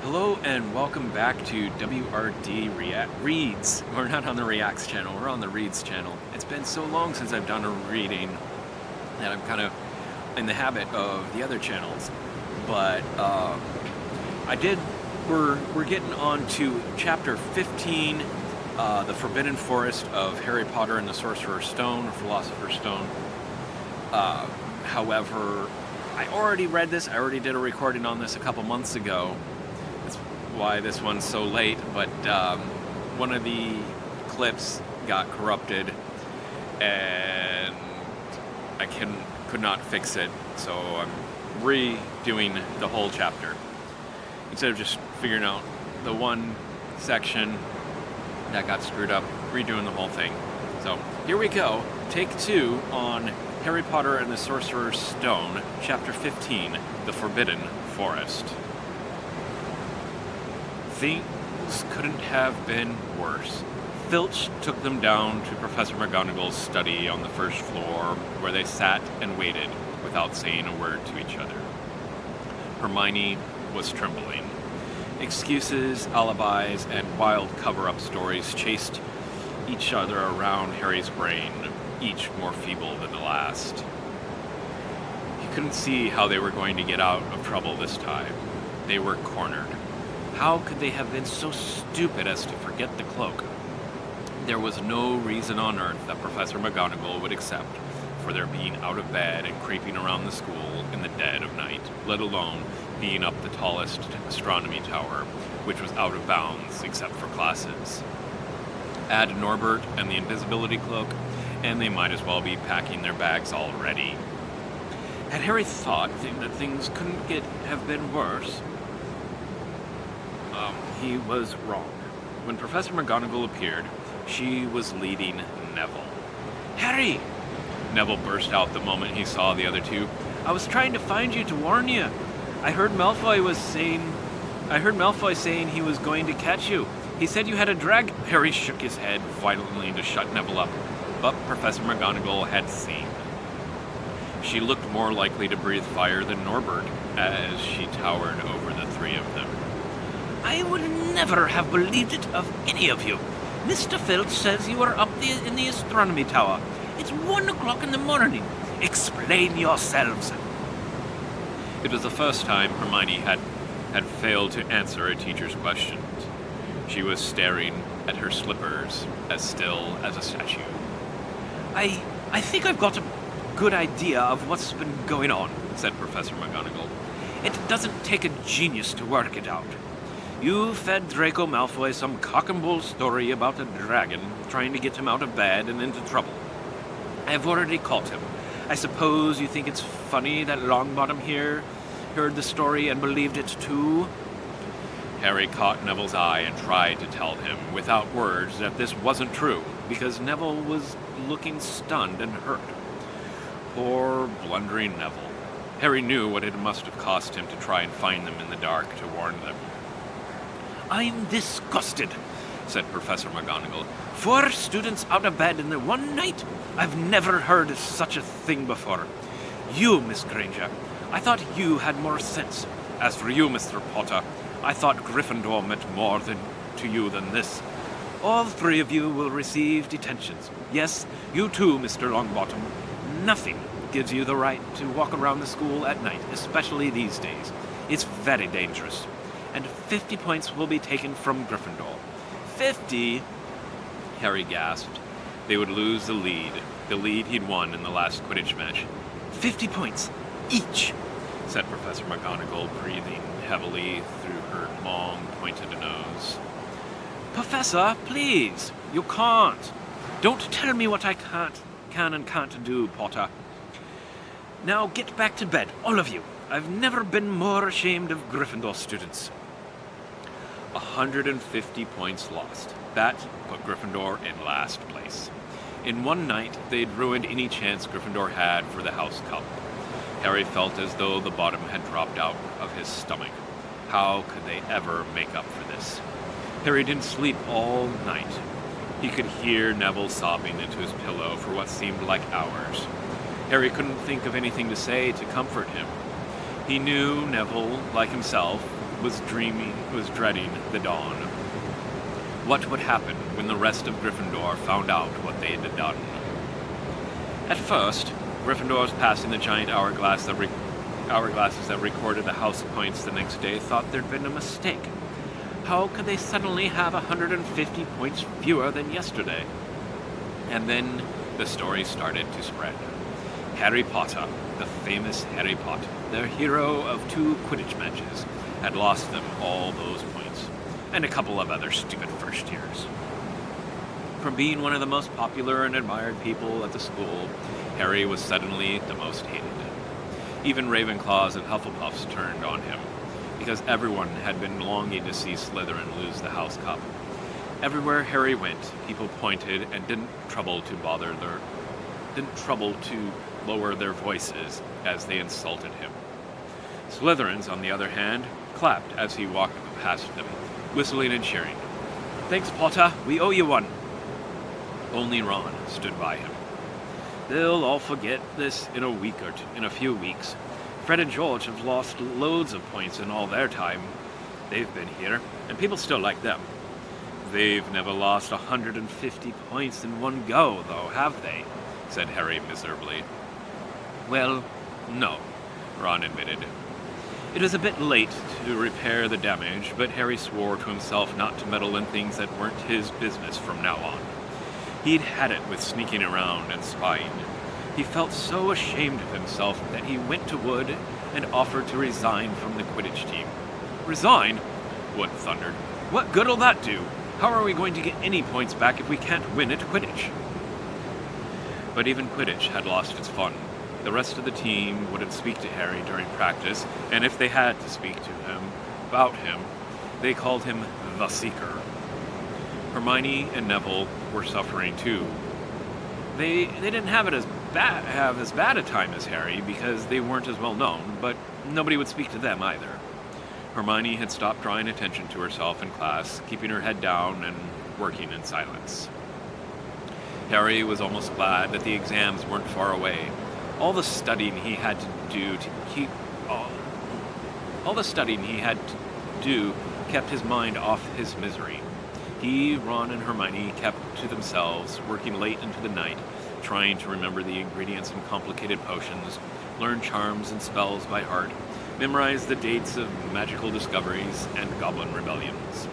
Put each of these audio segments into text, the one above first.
Hello and welcome back to WRD Reads. We're not on the Reacts channel, we're on the Reads channel. It's been so long since I've done a reading that I'm kind of in the habit of the other channels. But we're getting on to chapter 15, The Forbidden Forest of Harry Potter and the Sorcerer's Stone, or Philosopher's Stone. However, I already read this, I already did a recording on this a couple months ago. Why this one's so late, but one of the clips got corrupted and I could not fix it, so I'm redoing the whole chapter instead of just figuring out the one section that got screwed up, redoing the whole thing. So here we go, take 2 on Harry Potter and the Sorcerer's Stone, chapter 15, The Forbidden Forest. Things couldn't have been worse. Filch took them down to Professor McGonagall's study on the first floor, where they sat and waited without saying a word to each other. Hermione was trembling. Excuses, alibis, and wild cover-up stories chased each other around Harry's brain, each more feeble than the last. He couldn't see how they were going to get out of trouble this time. They were cornered. How could they have been so stupid as to forget the cloak? There was no reason on earth that Professor McGonagall would accept for their being out of bed and creeping around the school in the dead of night, let alone being up the tallest astronomy tower, which was out of bounds except for classes. Add Norbert and the invisibility cloak, and they might as well be packing their bags already. Had Harry thought that things couldn't have been worse? He was wrong. When Professor McGonagall appeared, she was leading Neville. "Harry!" Neville burst out the moment he saw the other two. "I was trying to find you to warn you. I heard Malfoy saying he was going to catch you. He said you had a drag." Harry shook his head violently to shut Neville up, but Professor McGonagall had seen. She looked more likely to breathe fire than Norbert as she towered over the three of them. "I would never have believed it of any of you. Mr. Filch says you were up in the astronomy tower. It's 1 o'clock in the morning. Explain yourselves." It was the first time Hermione had failed to answer a teacher's questions. She was staring at her slippers, as still as a statue. I think I've got a good idea of what's been going on," said Professor McGonagall. "It doesn't take a genius to work it out. You fed Draco Malfoy some cock-and-bull story about a dragon trying to get him out of bed and into trouble. I've already caught him. I suppose you think it's funny that Longbottom here heard the story and believed it too?" Harry caught Neville's eye and tried to tell him, without words, that this wasn't true, because Neville was looking stunned and hurt. Poor, blundering Neville. Harry knew what it must have cost him to try and find them in the dark to warn them. "I'm disgusted," said Professor McGonagall. 4 students out of bed in the one night? I've never heard of such a thing before. You, Miss Granger, I thought you had more sense. As for you, Mr. Potter, I thought Gryffindor meant more to you than this. All 3 of you will receive detentions. Yes, you too, Mr. Longbottom. Nothing gives you the right to walk around the school at night, especially these days. It's very dangerous. And 50 points will be taken from Gryffindor." 50? Harry gasped. They would lose the lead he'd won in the last Quidditch match. 50 points, each, said Professor McGonagall, breathing heavily through her long, pointed nose. "Professor, please, you can't. Don't tell me what I can and can't do, Potter. Now get back to bed, all of you. I've never been more ashamed of Gryffindor students." 150 points lost. That put Gryffindor in last place. In one night, they'd ruined any chance Gryffindor had for the House Cup. Harry felt as though the bottom had dropped out of his stomach. How could they ever make up for this? Harry didn't sleep all night. He could hear Neville sobbing into his pillow for what seemed like hours. Harry couldn't think of anything to say to comfort him. He knew Neville, like himself, was dreading the dawn. What would happen when the rest of Gryffindor found out what they had done? At first, Gryffindors passing the giant hourglasses that recorded the house points the next day thought there'd been a mistake. How could they suddenly have 150 points fewer than yesterday? And then the story started to spread. Harry Potter, the famous Harry Potter, the hero of 2 Quidditch matches, had lost them all those points, and a couple of other stupid first years. From being one of the most popular and admired people at the school, Harry was suddenly the most hated. Even Ravenclaws and Hufflepuffs turned on him, because everyone had been longing to see Slytherin lose the House Cup. Everywhere Harry went, people pointed and didn't trouble to lower their voices as they insulted him. Slytherins, on the other hand, clapped as he walked past them, whistling and cheering. "Thanks, Potter, we owe you one." Only Ron stood by him. "They'll all forget this in a few weeks. Fred and George have lost loads of points in all their time. They've been here, and people still like them. They've never lost 150 points in one go, though, have they?" said Harry miserably. "Well, no," Ron admitted. It was a bit late to repair the damage, but Harry swore to himself not to meddle in things that weren't his business from now on. He'd had it with sneaking around and spying. He felt so ashamed of himself that he went to Wood and offered to resign from the Quidditch team. "Resign?" Wood thundered. "What good'll that do? How are we going to get any points back if we can't win at Quidditch?" But even Quidditch had lost its fun. The rest of the team wouldn't speak to Harry during practice, and if they had to speak to him about him, they called him the Seeker. Hermione and Neville were suffering too. They didn't have as bad a time as Harry because they weren't as well known, but nobody would speak to them either. Hermione had stopped drawing attention to herself in class, keeping her head down and working in silence. Harry was almost glad that the exams weren't far away. All the studying he had to do kept his mind off his misery. He, Ron, and Hermione kept to themselves, working late into the night, trying to remember the ingredients in complicated potions, learn charms and spells by heart, memorize the dates of magical discoveries and goblin rebellions.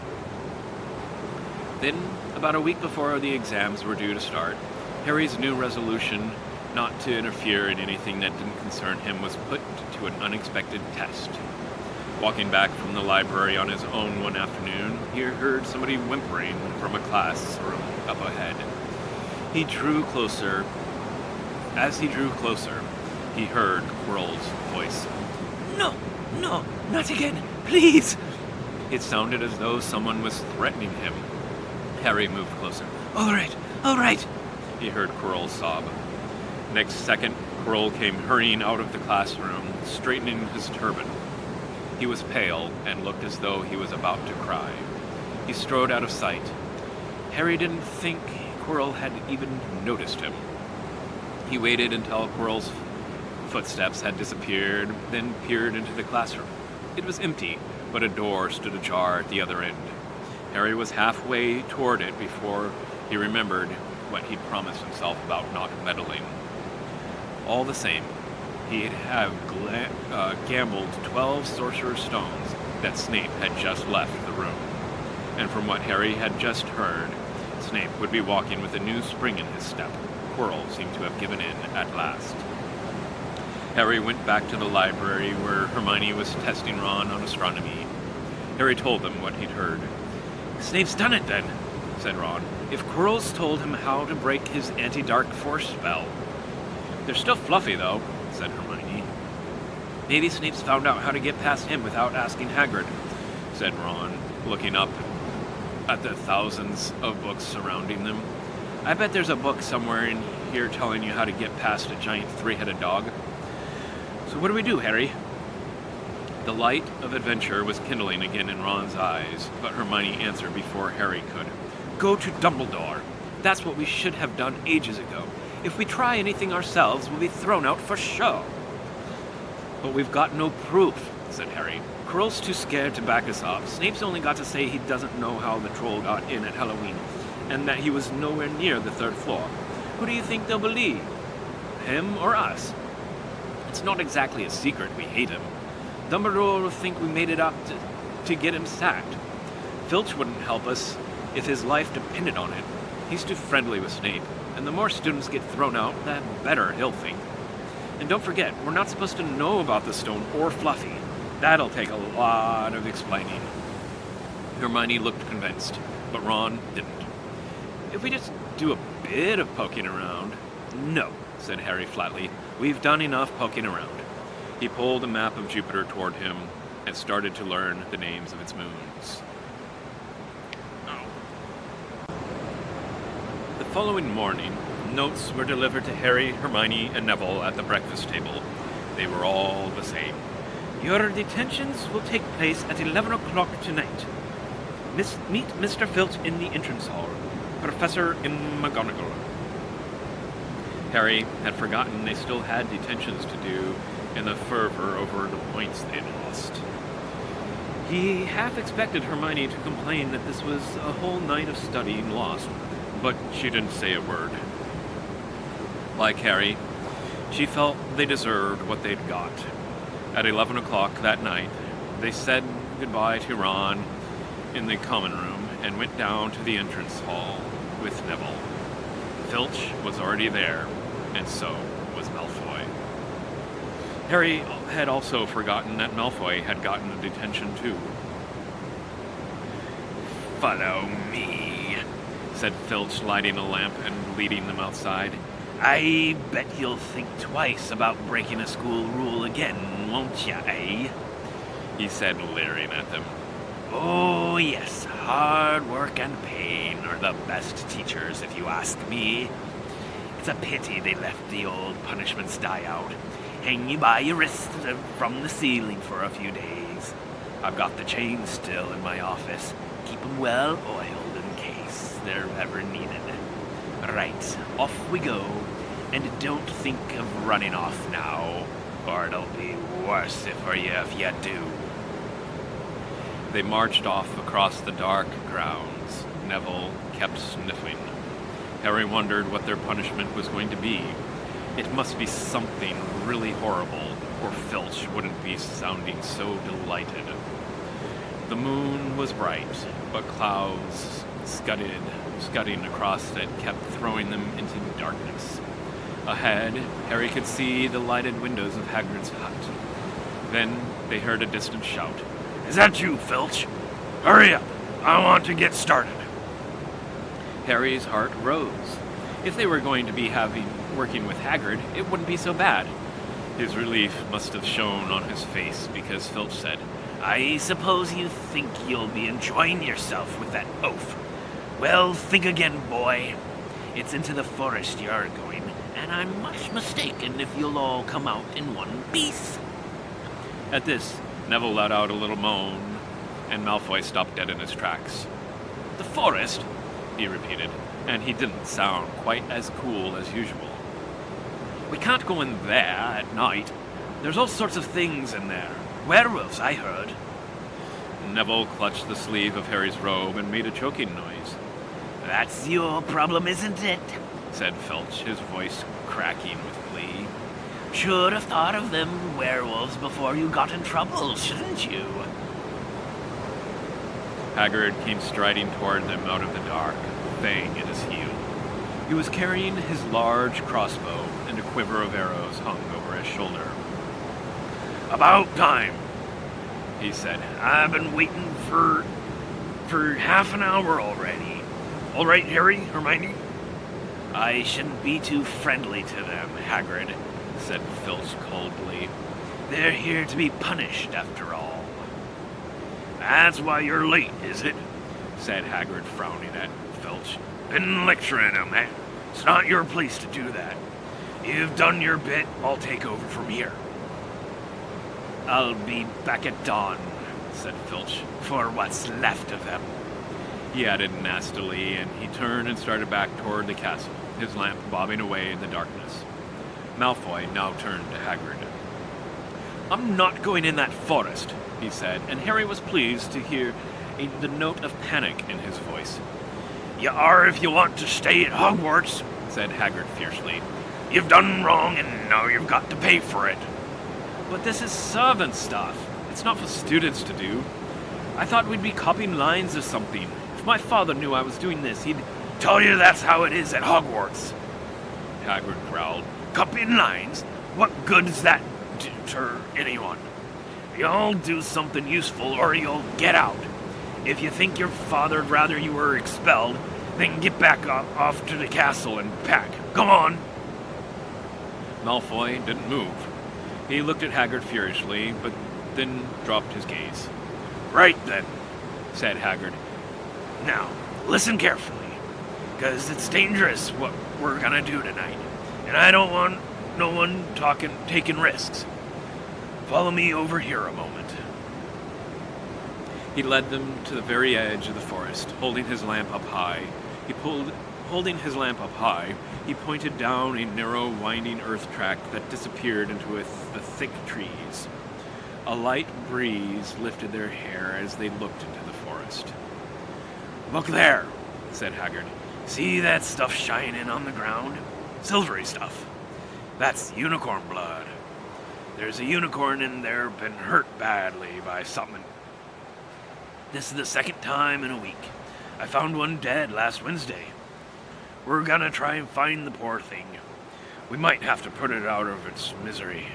Then, about a week before the exams were due to start, Harry's new resolution not to interfere in anything that didn't concern him was put to an unexpected test. Walking back from the library on his own one afternoon, he heard somebody whimpering from a classroom up ahead. He drew closer. As he drew closer, he heard Quirrell's voice. No, not again, please!" It sounded as though someone was threatening him. Harry moved closer. All right, he heard Quirrell sob. Next second, Quirrell came hurrying out of the classroom, straightening his turban. He was pale and looked as though he was about to cry. He strode out of sight. Harry didn't think Quirrell had even noticed him. He waited until Quirrell's footsteps had disappeared, then peered into the classroom. It was empty, but a door stood ajar at the other end. Harry was halfway toward it before he remembered what he'd promised himself about not meddling. All the same, he'd have gambled 12 Sorcerer stones that Snape had just left the room. And from what Harry had just heard, Snape would be walking with a new spring in his step. Quirrell seemed to have given in at last. Harry went back to the library where Hermione was testing Ron on astronomy. Harry told them what he'd heard. "Snape's done it then," said Ron. "If Quirrell's told him how to break his anti-dark force spell." "They're still fluffy, though," said Hermione. "Maybe Snape's found out how to get past him without asking Hagrid," said Ron, looking up at the thousands of books surrounding them. "I bet there's a book somewhere in here telling you how to get past a giant three-headed dog. So what do we do, Harry?" The light of adventure was kindling again in Ron's eyes, but Hermione answered before Harry could. "Go to Dumbledore. That's what we should have done ages ago. If we try anything ourselves, we'll be thrown out for show." "But we've got no proof," said Harry. Quirrell's too scared to back us up. Snape's only got to say he doesn't know how the troll got in at Halloween, and that he was nowhere near the 3rd floor. Who do you think they'll believe? Him or us? It's not exactly a secret we hate him. Dumbledore will think we made it up to get him sacked. Filch wouldn't help us if his life depended on it. He's too friendly with Snape, and the more students get thrown out, the better he'll think. And don't forget, we're not supposed to know about the stone or Fluffy. That'll take a lot of explaining. Hermione looked convinced, but Ron didn't. If we just do a bit of poking around... No, said Harry flatly. We've done enough poking around. He pulled a map of Jupiter toward him and started to learn the names of its moons. The following morning, notes were delivered to Harry, Hermione, and Neville at the breakfast table. They were all the same. Your detentions will take place at 11 o'clock tonight. Meet Mr. Filch in the entrance hall. Professor McGonagall. Harry had forgotten they still had detentions to do in the fervor over the points they'd lost. He half expected Hermione to complain that this was a whole night of studying lost, but she didn't say a word. Like Harry, she felt they deserved what they'd got. At 11 o'clock that night, they said goodbye to Ron in the common room and went down to the entrance hall with Neville. Filch was already there, and so was Malfoy. Harry had also forgotten that Malfoy had gotten a detention too. "Follow me," said Filch, lighting a lamp and leading them outside. "I bet you'll think twice about breaking a school rule again, won't ya, eh?" he said, leering at them. "Oh, yes, hard work and pain are the best teachers, if you ask me. It's a pity they left the old punishments die out. Hang you by your wrist from the ceiling for a few days. I've got the chains still in my office. Keep 'em well oiled in case they're ever needed. Right, off we go. And don't think of running off now, or it'll be worse for you if you do." They marched off across the dark grounds. Neville kept sniffing. Harry wondered what their punishment was going to be. It must be something really horrible, or Filch wouldn't be sounding so delighted. The moon was bright, but clouds scudding across it kept throwing them into darkness. Ahead, Harry could see the lighted windows of Hagrid's hut. Then they heard a distant shout. "Is that you, Filch? Hurry up! I want to get started." Harry's heart rose. If they were going to be working with Hagrid, it wouldn't be so bad. His relief must have shown on his face because Filch said, "I suppose you think you'll be enjoying yourself with that oaf. Well, think again, boy. It's into the forest you're going, and I'm much mistaken if you'll all come out in one piece." At this, Neville let out a little moan, and Malfoy stopped dead in his tracks. "The forest?" he repeated, and he didn't sound quite as cool as usual. "We can't go in there at night. There's all sorts of things in there. Werewolves, I heard." Neville clutched the sleeve of Harry's robe and made a choking noise. "That's your problem, isn't it?" said Filch, his voice cracking with glee. "Should have thought of them werewolves before you got in trouble, shouldn't you?" Hagrid came striding toward them out of the dark, Fang at his heel. He was carrying his large crossbow, and a quiver of arrows hung over his shoulder. "About time," he said. "I've been waiting for half an hour already. All right, Harry, Hermione?" "I shouldn't be too friendly to them, Hagrid," said Filch coldly. "They're here to be punished, after all." "That's why you're late, is it?" said Hagrid, frowning at Filch. "Been lecturing him, eh? It's not your place to do that. You've done your bit, I'll take over from here." "I'll be back at dawn," said Filch, "for what's left of them," he added nastily, and he turned and started back toward the castle, his lamp bobbing away in the darkness. Malfoy now turned to Hagrid. "I'm not going in that forest. he said, and Harry was pleased to hear the note of panic in his voice. You are if you want to stay at Hogwarts, said Hagrid fiercely. You've done wrong and now you've got to pay for it. But this is servant stuff. It's not for students to do. I thought we'd be copying lines or something. If my father knew I was doing this, he'd... Tell you that's how it is at Hogwarts, Hagrid growled. Copying lines? What good does that do to anyone? You'll do something useful or you'll get out. If you think your father'd rather you were expelled, then get back off to the castle and pack. Go on. Malfoy didn't move. He looked at Hagrid furiously, but then dropped his gaze. Right then, said Hagrid. Now, listen carefully, because it's dangerous what we're gonna do tonight, and I don't want no one taking risks. Follow me over here a moment. He led them to the very edge of the forest, holding his lamp up high. Holding his lamp up high, he pointed down a narrow, winding earth track that disappeared into the thick trees. A light breeze lifted their hair as they looked into the forest. Look there, said Hagrid. See that stuff shining on the ground? Silvery stuff. That's unicorn blood. There's a unicorn in there been hurt badly by something. This is the second time in a week. I found one dead last Wednesday. We're gonna try and find the poor thing. We might have to put it out of its misery.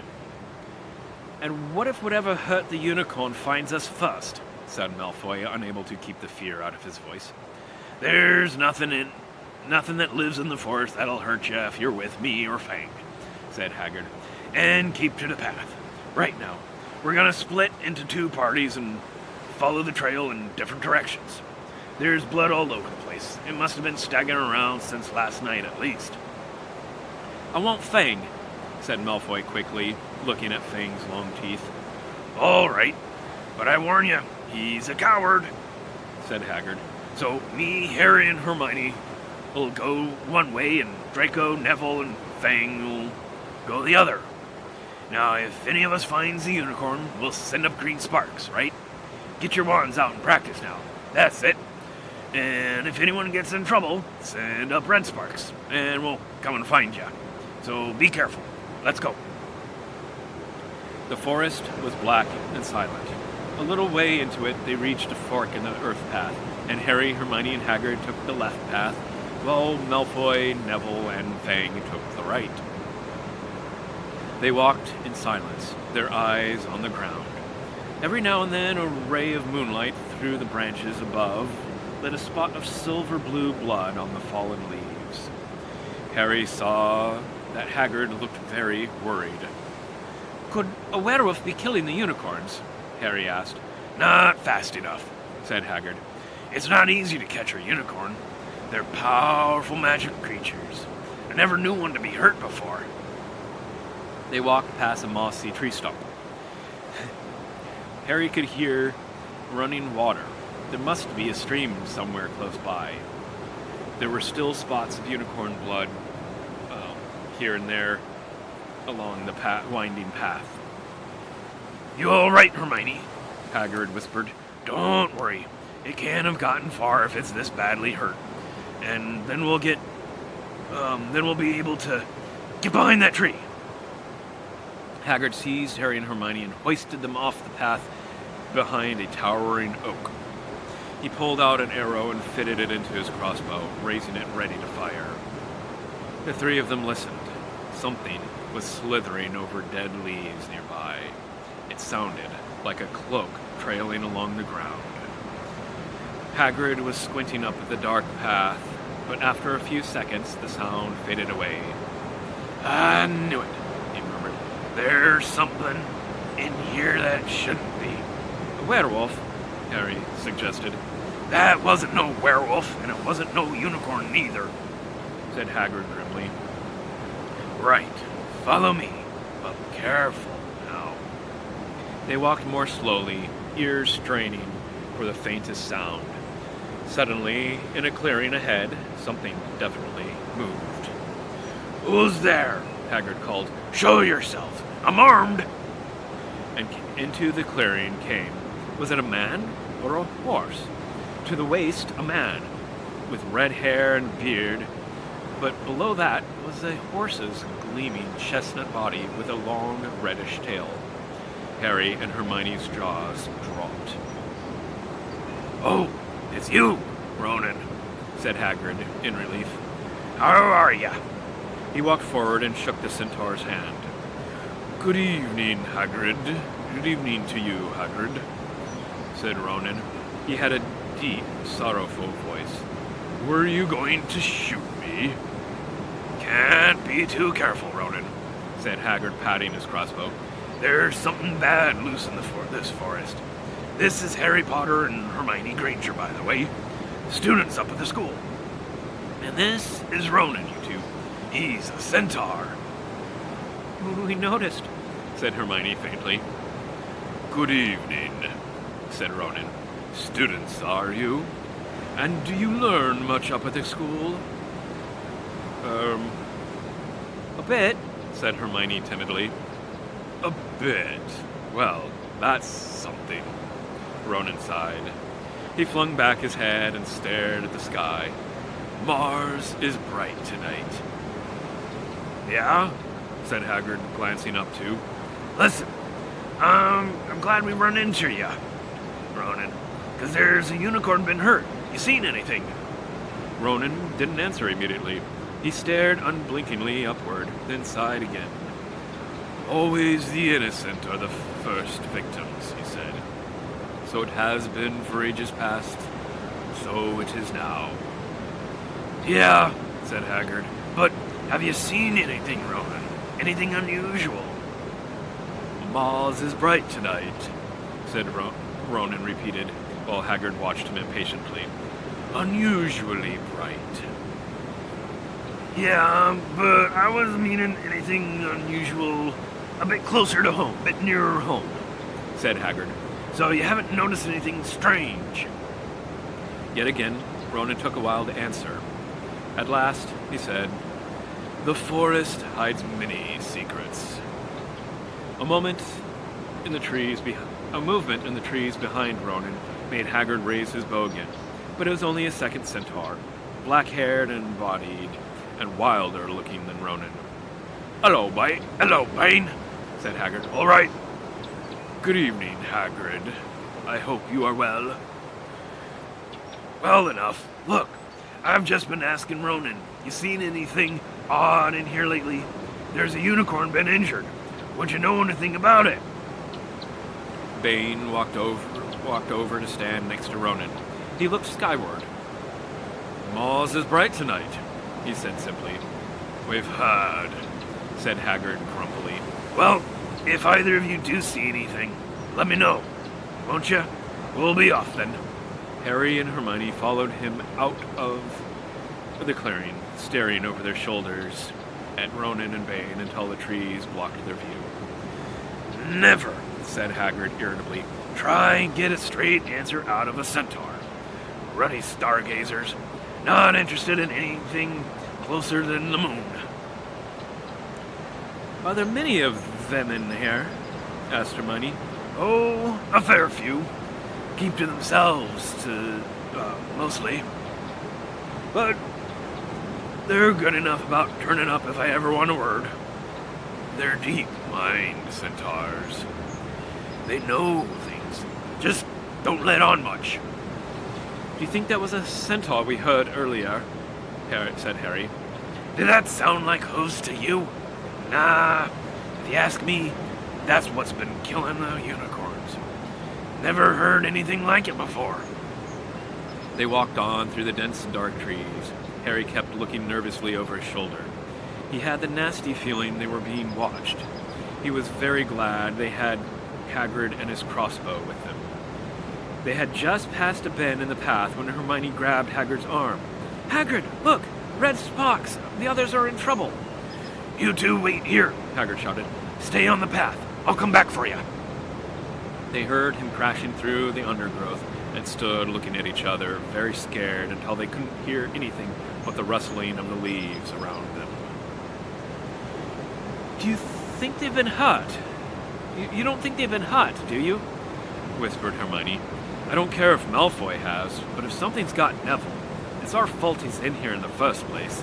And what if whatever hurt the unicorn finds us first? Said Malfoy, unable to keep the fear out of his voice. There's nothing that lives in the forest that'll hurt you if you're with me or Fang, said Hagrid. And keep to the path. Right now, we're gonna split into two parties and follow the trail in different directions. There's blood all over the place. It must have been staggering around since last night at least. I want Fang, said Malfoy quickly, looking at Fang's long teeth. All right, but I warn you, he's a coward, said Hagrid. So me, Harry, and Hermione will go one way, and Draco, Neville, and Fang will go the other. Now, if any of us finds the unicorn, we'll send up green sparks, right? Get your wands out and practice now. That's it. And if anyone gets in trouble, send up red sparks, and we'll come and find you. So be careful. Let's go. The forest was black and silent. A little way into it, they reached a fork in the earth path, and Harry, Hermione, and Hagrid took the left path, while Malfoy, Neville, and Fang took the right. They walked in silence, their eyes on the ground. Every now and then, a ray of moonlight through the branches above lit a spot of silver-blue blood on the fallen leaves. Harry saw that Hagrid looked very worried. Could a werewolf be killing the unicorns? Harry asked. Not fast enough, said Hagrid. It's not easy to catch a unicorn. They're powerful magic creatures. I never knew one to be hurt before. They walked past a mossy tree stump. Harry could hear running water. There must be a stream somewhere close by. There were still spots of unicorn blood here and there along the winding path. You all right, Hermione? Hagrid whispered. Don't worry. It can't have gotten far if it's this badly hurt. And then we'll be able to get behind that tree. Hagrid seized Harry and Hermione and hoisted them off the path behind a towering oak. He pulled out an arrow and fitted it into his crossbow, raising it ready to fire. The three of them listened. Something was slithering over dead leaves nearby. It sounded like a cloak trailing along the ground. Hagrid was squinting up at the dark path, but after a few seconds the sound faded away. I knew it, he murmured. There's something in here that shouldn't be. A werewolf, Harry suggested. That wasn't no werewolf, and it wasn't no unicorn neither, said Hagrid grimly. Right, follow me, but careful now. They walked more slowly, ears straining for the faintest sound. Suddenly, in a clearing ahead, something definitely moved. Who's there? Hagrid called. Show yourself. I'm armed. And into the clearing came. Was it a man or a horse? To the waist, a man, with red hair and beard, but below that was a horse's gleaming chestnut body with a long reddish tail. Harry and Hermione's jaws dropped. "Oh, it's you, Ronan," said Hagrid in relief. "How are ya?" He walked forward and shook the centaur's hand. "Good evening, Hagrid. Good evening to you, Hagrid," said Ronan. He had a deep, sorrowful voice. "Were you going to shoot me?" "Can't be too careful, Ronan," said Hagrid, patting his crossbow. "There's something bad loose in this forest. This is Harry Potter and Hermione Granger, by the way, students up at the school. And this is Ronan, you two. He's a centaur." "We noticed," said Hermione faintly. "Good evening," said Ronan. "Students, are you? And do you learn much up at the school?" A bit," said Hermione timidly. "A bit? Well, that's something." Ronan sighed. He flung back his head and stared at the sky. "Mars is bright tonight." "Yeah?" said Hagrid, glancing up too. "Listen, I'm glad we run into ya, Ronan, 'cause there's a unicorn been hurt. You seen anything?" Ronan didn't answer immediately. He stared unblinkingly upward, then sighed again. "Always the innocent are the first victims," he said. "So it has been for ages past, so it is now." "Yeah," said Hagrid, "but have you seen anything, Ronan? Anything unusual?" "Mars is bright tonight," said Ronan repeated, while Hagrid watched him impatiently. "Unusually bright." "Yeah, but I was meaning anything unusual a bit closer to home, a bit nearer home," said Hagrid. "So you haven't noticed anything strange?" Yet again, Ronan took a while to answer. At last, he said, "The forest hides many secrets." A movement in the trees behind Ronan made Hagrid raise his bow again, but it was only a second centaur, black-haired and bodied, and wilder looking than Ronan. Hello, Bane," said Hagrid. "All right." "Good evening, Hagrid. I hope you are well." "Well enough. Look, I've just been asking Ronan, you seen anything odd in here lately? There's a unicorn been injured. Would you know anything about it?" Bane walked over to stand next to Ronan. He looked skyward. "Mars is bright tonight," he said simply. "We've heard," said Hagrid grumpily. "Well, if either of you do see anything, let me know, won't you? We'll be off then." Harry and Hermione followed him out of the clearing, staring over their shoulders at Ronan and Bane until the trees blocked their view. "Never," said Hagrid irritably, "try and get a straight answer out of a centaur. Ruddy stargazers, not interested in anything closer than the moon." "Are there many of them in here?" asked Hermione. "Oh, a fair few. Keep to themselves, mostly. But they're good enough about turning up if I ever want a word. They're deep-mind centaurs. They know things. Just don't let on much." "Do you think that was a centaur we heard earlier?" said Harry. "Did that sound like hooves to you? Nah, if you ask me, that's what's been killing the unicorns. Never heard anything like it before." They walked on through the dense and dark trees. Harry kept looking nervously over his shoulder. He had the nasty feeling they were being watched. He was very glad they had Hagrid and his crossbow with them. They had just passed a bend in the path when Hermione grabbed Hagrid's arm. "Hagrid, look! Red spots! The others are in trouble!" "You two wait here," Hagrid shouted. "Stay on the path. I'll come back for you." They heard him crashing through the undergrowth and stood looking at each other, very scared, until they couldn't hear anything but the rustling of the leaves around them. "Do you think they've been hurt?" You don't think they've been hurt, do you? Whispered Hermione. I don't care if Malfoy has, but if something's got Neville, it's our fault he's in here in the first place.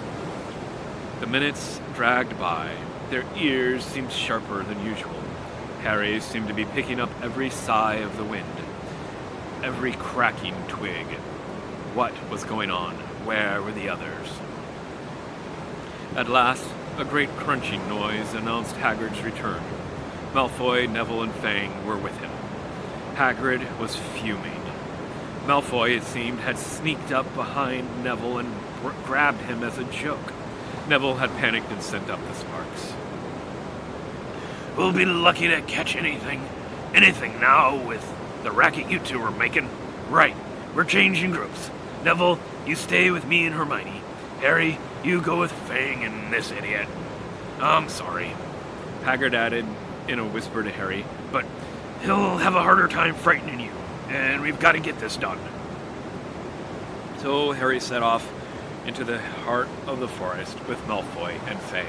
The minutes dragged by. Their ears seemed sharper than usual. Harry's seemed to be picking up every sigh of the wind, every cracking twig. What was going on? Where were the others? At last, a great crunching noise announced Hagrid's return. Malfoy, Neville, and Fang were with him. Hagrid was fuming. Malfoy, it seemed, had sneaked up behind Neville and grabbed him as a joke. Neville had panicked and sent up the sparks. We'll be lucky to catch anything now with the racket you two are making. Right, we're changing groups. Neville, you stay with me and Hermione. Harry, you go with Fang and this idiot. I'm sorry, Hagrid added in a whisper to Harry. but he'll have a harder time frightening you, and we've got to get this done. So Harry set off into the heart of the forest with Malfoy and Fang.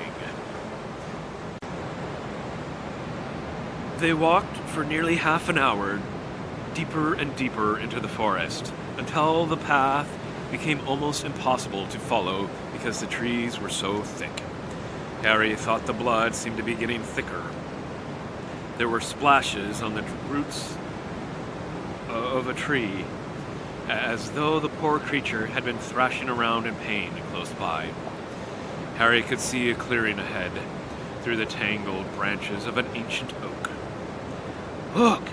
They walked for nearly half an hour, deeper and deeper into the forest, until the path became almost impossible to follow because the trees were so thick. Harry thought the blood seemed to be getting thicker. There were splashes on the roots of a tree, as though the poor creature had been thrashing around in pain close by. Harry could see a clearing ahead through the tangled branches of an ancient oak. "Look!"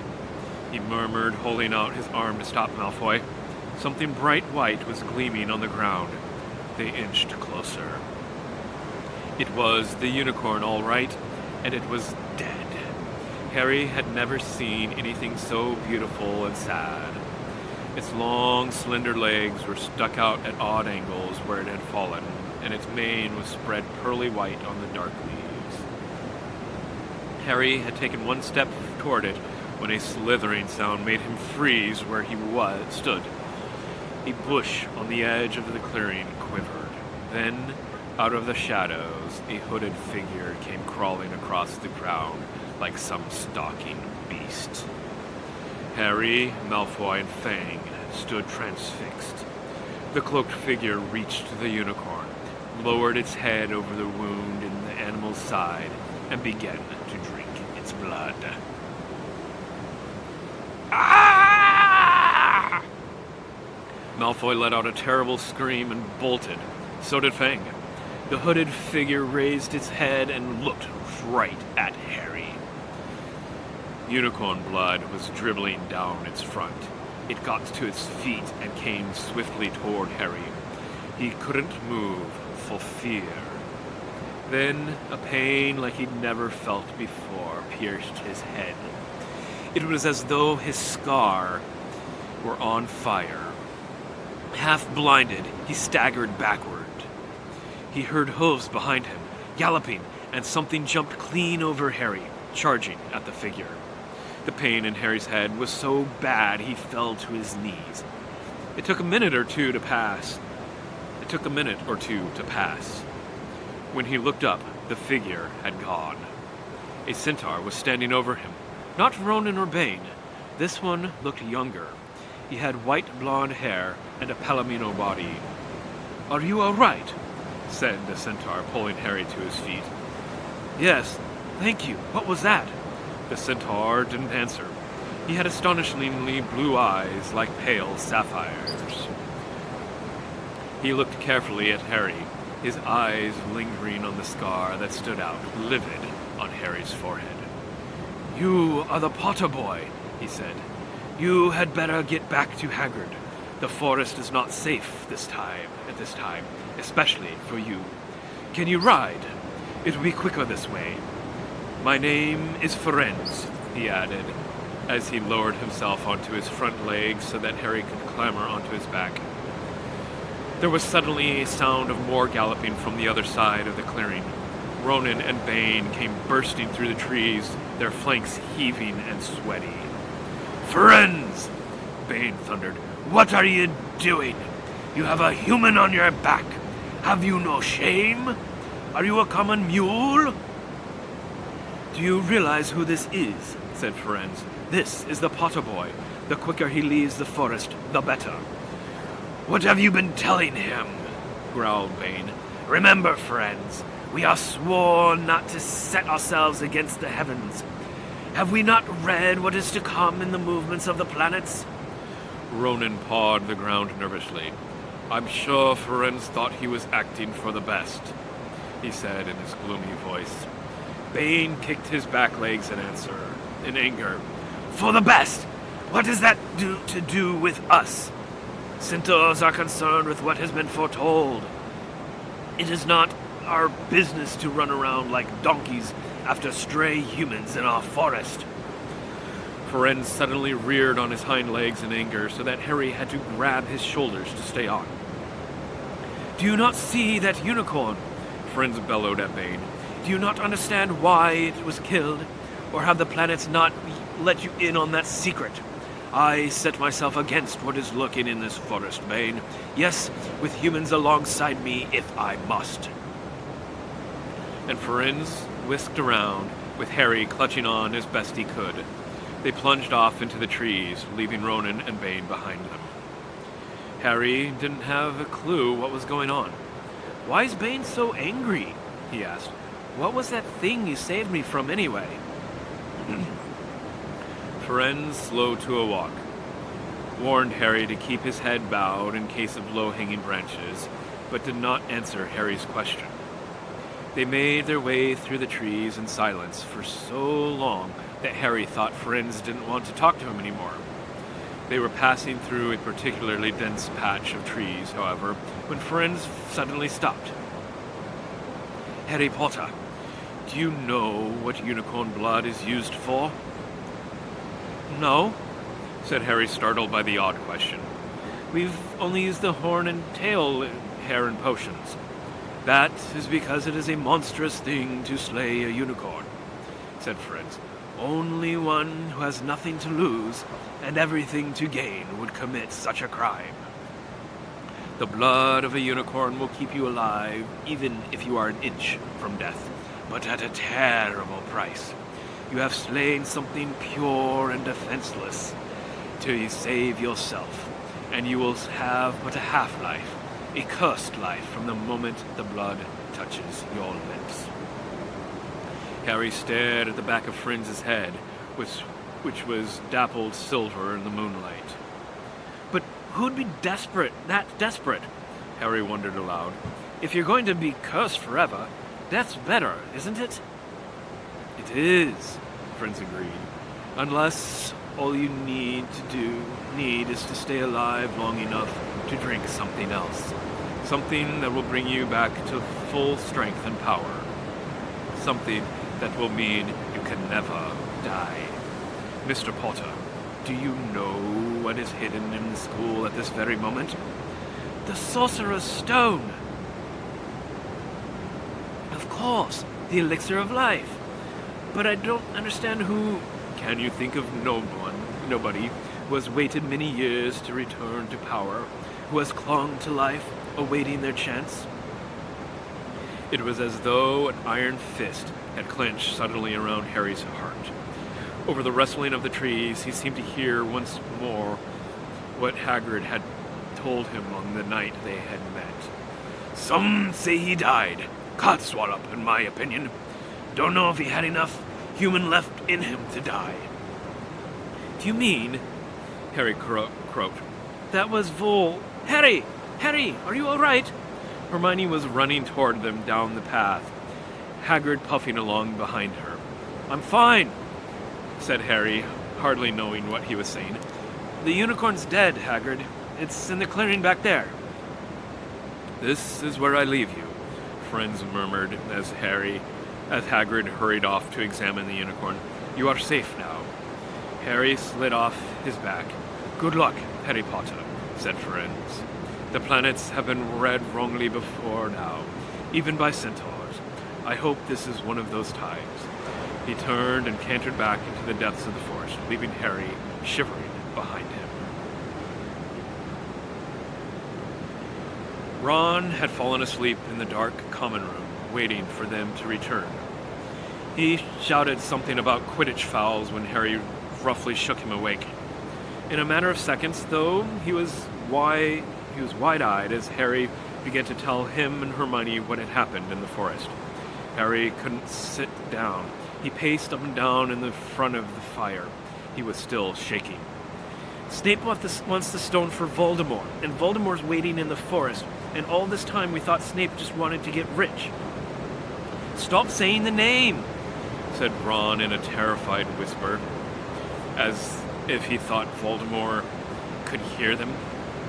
he murmured, holding out his arm to stop Malfoy. Something bright white was gleaming on the ground. They inched closer. It was the unicorn, all right, and it was dead. Harry had never seen anything so beautiful and sad. Its long, slender legs were stuck out at odd angles where it had fallen, and its mane was spread pearly white on the dark leaves. Harry had taken one step toward it when a slithering sound made him freeze where he stood. A bush on the edge of the clearing quivered. Then, out of the shadows, a hooded figure came crawling across the ground like some stalking beast. Harry, Malfoy, and Fang stood transfixed. The cloaked figure reached the unicorn, lowered its head over the wound in the animal's side, and began to drink its blood. Ah! Malfoy let out a terrible scream and bolted. So did Fang. The hooded figure raised its head and looked right at Harry. Unicorn blood was dribbling down its front. It got to its feet and came swiftly toward Harry. He couldn't move for fear. Then a pain like he'd never felt before pierced his head. It was as though his scar were on fire. Half blinded, he staggered backward. He heard hooves behind him, galloping, and something jumped clean over Harry, charging at the figure. The pain in Harry's head was so bad he fell to his knees. It took a minute or two to pass. When he looked up, the figure had gone. A centaur was standing over him. Not Ronan or Bane. This one looked younger. He had white blonde hair and a palomino body. "Are you all right?" said the centaur, pulling Harry to his feet. "Yes, thank you. What was that?" The centaur didn't answer. He had astonishingly blue eyes like pale sapphires. He looked carefully at Harry, his eyes lingering on the scar that stood out livid on Harry's forehead. "You are the Potter boy," he said. "You had better get back to Hagrid. The forest is not safe at this time, especially for you. Can you ride? It will be quicker this way. My name is Ferenz," he added, as he lowered himself onto his front legs so that Harry could clamber onto his back. There was suddenly a sound of more galloping from the other side of the clearing. Ronan and Bane came bursting through the trees, their flanks heaving and sweaty. "Ferenz!" Bane thundered. "What are you doing? You have a human on your back. Have you no shame? Are you a common mule?" Do you realize who this is? Said Firenze. This is the Potter boy. The quicker he leaves the forest, the better. What have you been telling him? Growled Bane. Remember, friends, we are sworn not to set ourselves against the heavens. Have we not read what is to come in the movements of the planets? Ronan pawed the ground nervously. I'm sure Firenze thought he was acting for the best, he said in his gloomy voice. Bane kicked his back legs in anger. For the best? What does that do with us? Centaurs are concerned with what has been foretold. It is not our business to run around like donkeys after stray humans in our forest. Firenze suddenly reared on his hind legs in anger so that Harry had to grab his shoulders to stay on. Do you not see that unicorn? Firenze bellowed at Bane. Do you not understand why it was killed? Or have the planets not let you in on that secret? I set myself against what is lurking in this forest, Bane. Yes, with humans alongside me if I must. And Firenze whisked around, with Harry clutching on as best he could. They plunged off into the trees, leaving Ronan and Bane behind them. Harry didn't have a clue what was going on. Why is Bane so angry? He asked. What was that thing you saved me from anyway? Firenze slowed to a walk, warned Harry to keep his head bowed in case of low-hanging branches, but did not answer Harry's question. They made their way through the trees in silence for so long that Harry thought Firenze didn't want to talk to him anymore. They were passing through a particularly dense patch of trees, however, when Firenze suddenly stopped. Harry Potter, do you know what unicorn blood is used for? No, said Harry, startled by the odd question. We've only used the horn and tail hair in potions. That is because it is a monstrous thing to slay a unicorn, said Firenze. Only one who has nothing to lose and everything to gain would commit such a crime. The blood of a unicorn will keep you alive, even if you are an inch from death, but at a terrible price. You have slain something pure and defenseless to save yourself, and you will have but a half-life, a cursed life from the moment the blood touches your lips. Harry stared at the back of Firenze's head, which was dappled silver in the moonlight. But who'd be that desperate? Harry wondered aloud. If you're going to be cursed forever, death's better, isn't it? It is, Firenze agreed. Unless all you need is to stay alive long enough to drink something else. Something that will bring you back to full strength and power. Something that will mean you can never die. Mr. Potter, do you know what is hidden in the school at this very moment? The Sorcerer's Stone! Of course, the elixir of life. But I don't understand who... Can you think of nobody who has waited many years to return to power, who has clung to life, awaiting their chance? It was as though an iron fist had clenched suddenly around Harry's heart. Over the rustling of the trees, he seemed to hear once more what Hagrid had told him on the night they had met. Some say he died. Codswallop, in my opinion. Don't know if he had enough human left in him to die. Do you mean... Harry croaked. That was Vol... Harry! Harry, are you all right? Hermione was running toward them down the path, Hagrid puffing along behind her. I'm fine, said Harry, hardly knowing what he was saying. The unicorn's dead, Hagrid. It's in the clearing back there. This is where I leave you, Firenze murmured as Hagrid hurried off to examine the unicorn. You are safe now. Harry slid off his back. Good luck, Harry Potter, said Firenze. The planets have been read wrongly before now, even by centaurs. I hope this is one of those times. He turned and cantered back into the depths of the forest, leaving Harry shivering behind him. Ron had fallen asleep in the dark common room, waiting for them to return. He shouted something about Quidditch fouls when Harry roughly shook him awake. In a matter of seconds, though, he was wide-eyed as Harry began to tell him and Hermione what had happened in the forest. Harry couldn't sit down. He paced up and down in the front of the fire. He was still shaking. Snape wants the stone for Voldemort, and Voldemort's waiting in the forest, and all this time we thought Snape just wanted to get rich. Stop saying the name, said Ron in a terrified whisper, as if he thought Voldemort could hear them.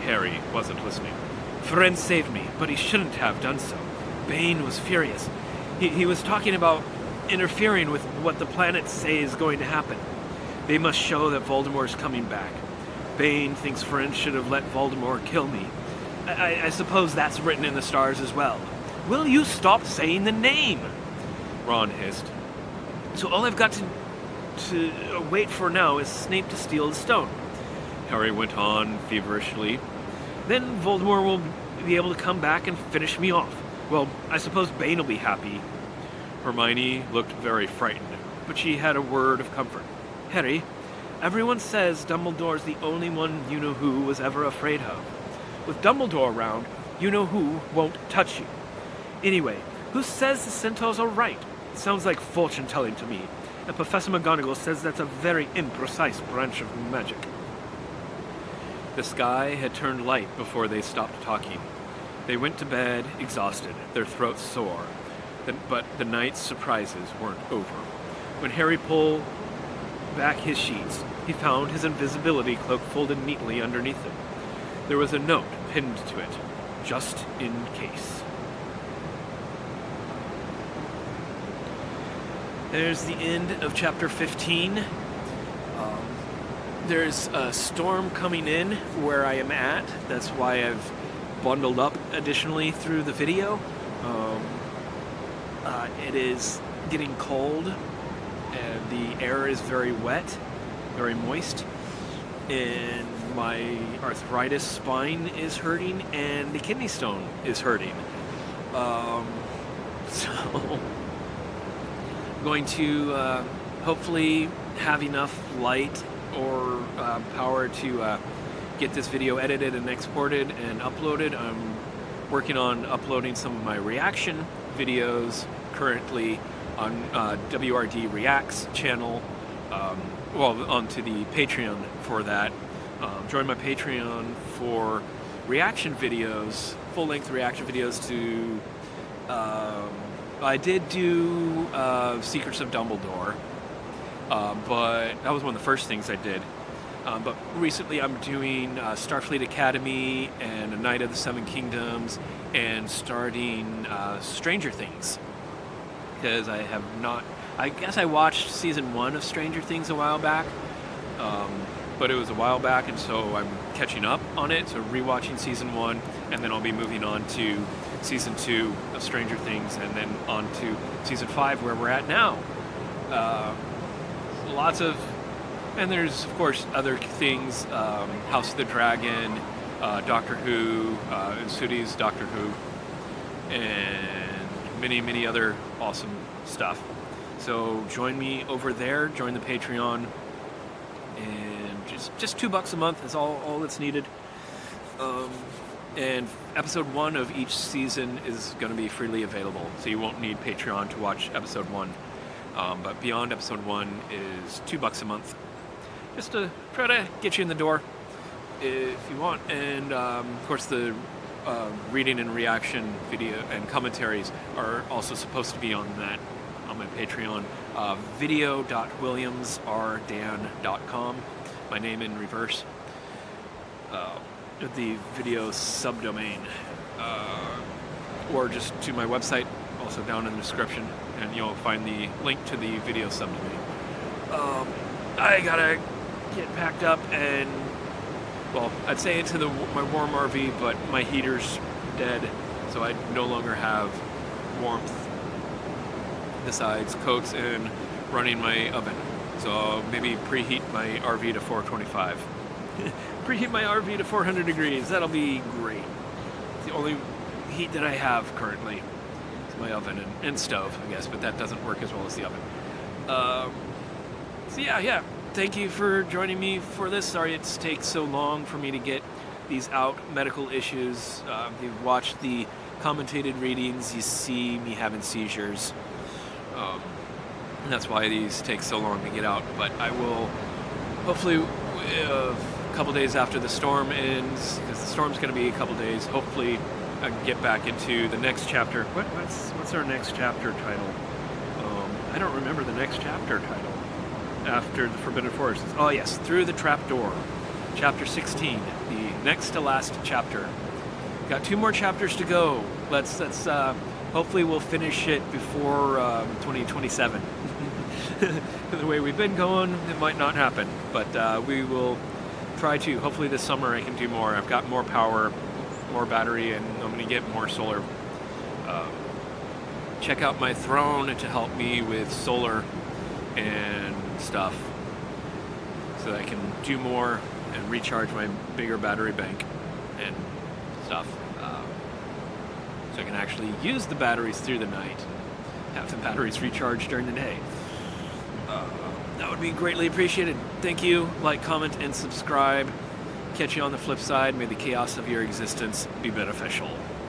Harry wasn't listening. Friend saved me, but he shouldn't have done so. Bane was furious. He was talking about interfering with what the planets say is going to happen. They must show that Voldemort's coming back. Bane thinks Friend should have let Voldemort kill me. I suppose that's written in the stars as well. Will you stop saying the name? Ron hissed. So all I've got to wait for now is Snape to steal the stone. Harry went on feverishly. Then Voldemort will be able to come back and finish me off. Well, I suppose Bane will be happy. Hermione looked very frightened, but she had a word of comfort. Harry, everyone says Dumbledore's the only one you-know-who was ever afraid of. With Dumbledore around, you-know-who won't touch you. Anyway, who says the centaurs are right? It sounds like fortune-telling to me, and Professor McGonagall says that's a very imprecise branch of magic. The sky had turned light before they stopped talking. They went to bed, exhausted, their throats sore. But the night's surprises weren't over. When Harry pulled back his sheets, he found his invisibility cloak folded neatly underneath him. There was a note pinned to it, just in case. There's the end of chapter 15. There's a storm coming in where I am at. That's why I've bundled up additionally through the video. It is getting cold, and the air is very wet, very moist, and my arthritis spine is hurting, and the kidney stone is hurting. So I'm going to hopefully have enough light or power to get this video edited and exported and uploaded. I'm working on uploading some of my reaction videos currently on WRD Reacts channel, onto the Patreon for that. Join my Patreon for reaction videos, full-length reaction videos to... I did do Secrets of Dumbledore, but that was one of the first things I did. But recently I'm doing Starfleet Academy and A Knight of the Seven Kingdoms and starting Stranger Things. Because I have not... I guess I watched season 1 of Stranger Things a while back. But it was a while back, and so I'm catching up on it. So rewatching season 1, and then I'll be moving on to season 2 of Stranger Things, and then on to season 5 where we're at now. Lots of... And there's, of course, other things, House of the Dragon, Doctor Who, Sudi's Doctor Who, and many, many other awesome stuff. So join me over there, join the Patreon, and just $2 a month is all that's needed. And episode 1 of each season is going to be freely available, so you won't need Patreon to watch episode 1. But beyond episode 1 is $2 a month. Just to try to get you in the door if you want. And of course the reading and reaction video and commentaries are also supposed to be on my Patreon. Video.williamsrdan.com, my name in reverse. The video subdomain, or just to my website, also down in the description, and you'll find the link to the video subdomain. I gotta get packed up and, well, I'd say into my warm RV, but my heater's dead, so I no longer have warmth besides coats and running my oven. So I'll maybe preheat my RV to 425. Preheat my RV to 400 degrees. That'll be great. It's the only heat that I have currently. So my oven and stove, I guess, but that doesn't work as well as the oven. So yeah. Thank you for joining me for this. Sorry it takes so long for me to get these out, medical issues. If you've watched the commentated readings, you see me having seizures. And that's why these take so long to get out. But I will, hopefully, a couple days after the storm ends, because the storm's going to be a couple days, hopefully I can get back into the next chapter. What's our next chapter title? I don't remember the next chapter title. After the Forbidden Forest. Oh yes, Through the Trapdoor. Chapter 16, the next to last chapter. Got 2 more chapters to go. Let's hopefully we'll finish it before 2027. The way we've been going, it might not happen, but we will try to. Hopefully this summer I can do more. I've got more power, more battery, and I'm going to get more solar. Check out my throne to help me with solar and stuff, so that I can do more and recharge my bigger battery bank and stuff, so I can actually use the batteries through the night, have the batteries recharged during the day. That would be greatly appreciated. Thank you. Like, comment, and subscribe. Catch you on the flip side. May the chaos of your existence be beneficial.